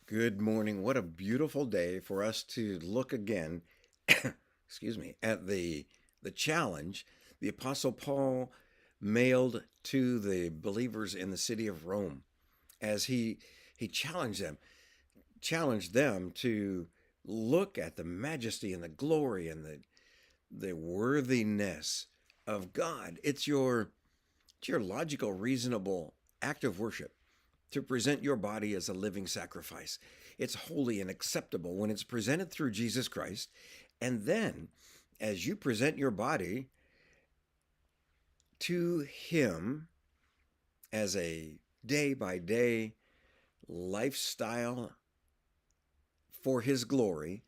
Good morning. What a beautiful day for us to look again, excuse me, at the challenge the apostle Paul mailed to the believers in the city of Rome as he challenged them to look at the majesty and the glory and the worthiness of God. It's your logical, reasonable act of worship to present your body as a living sacrifice. It's holy and acceptable when it's presented through Jesus Christ. And then, as you present your body to Him as a day by day lifestyle for His glory,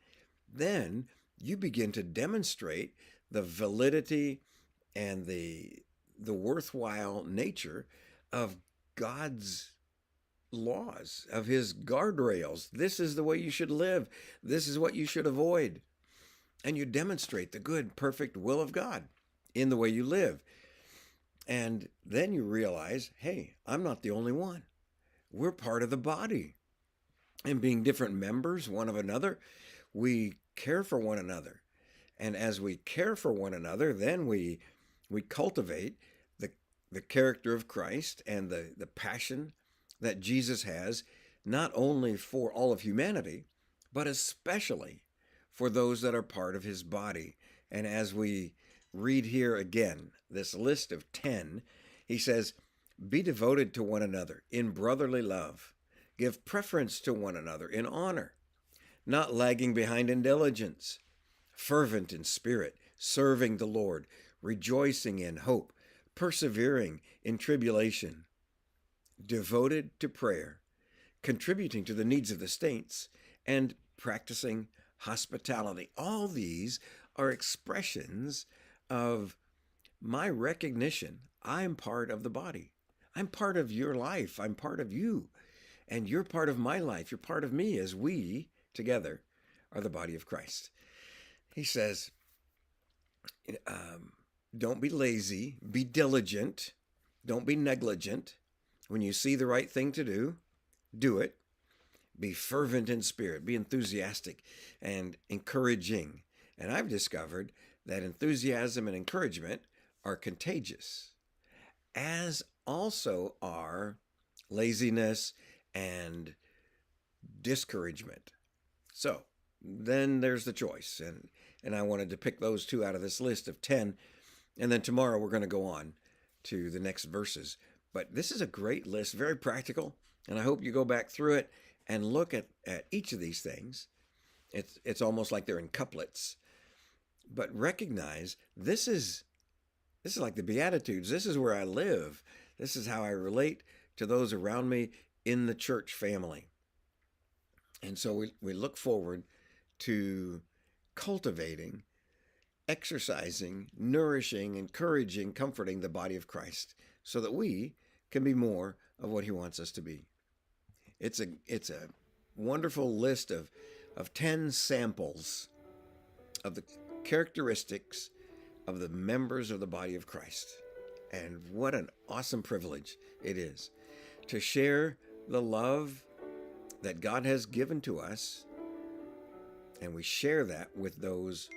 then you begin to demonstrate the validity and the worthwhile nature of God's laws, of His guardrails. This is the way you should live. This is what you should avoid. And you demonstrate the good, perfect will of God in the way you live. And then you realize, hey, I'm not the only one. We're part of the body. And being different members one of another, we care for one another. And as we care for one another, then we cultivate the the character of Christ and the passion that Jesus has, not only for all of humanity, but especially for those that are part of his body. And as we read here again, this list of 10, he says, be devoted to one another in brotherly love. Give preference to one another in honor, not lagging behind in diligence, fervent in spirit, serving the Lord, rejoicing in hope, persevering in tribulation, devoted to prayer, contributing to the needs of the saints, and practicing hospitality. All these are expressions of my recognition. I'm part of the body. I'm part of your life. I'm part of you. And you're part of my life. You're part of me as we together are the body of Christ. He says, don't be lazy, be diligent, don't be negligent. When you see the right thing to do, do it. Be fervent in spirit, be enthusiastic and encouraging. And I've discovered that enthusiasm and encouragement are contagious, as also are laziness and discouragement. So then there's the choice. And I wanted to pick those two out of this list of 10. And then tomorrow we're going to go on to the next verses. But this is a great list, very practical. And I hope you go back through it and look at each of these things. It's almost like they're in couplets. But recognize this is like the Beatitudes. This is where I live. This is how I relate to those around me in the church family. And so we look forward to cultivating, exercising, nourishing, encouraging, comforting the body of Christ so that we can be more of what he wants us to be. It's a wonderful list of 10 samples of the characteristics of the members of the body of Christ. And what an awesome privilege it is to share the love that God has given to us. And we share that with those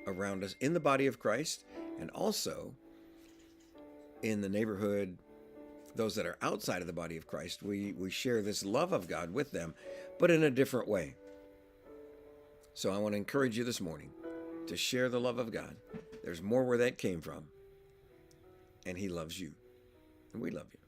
around us in the body of Christ and also in the neighborhood, those that are outside of the body of Christ. We share this love of God with them, but in a different way. So I want to encourage you this morning to share the love of God. There's more where that came from. And he loves you. And we love you.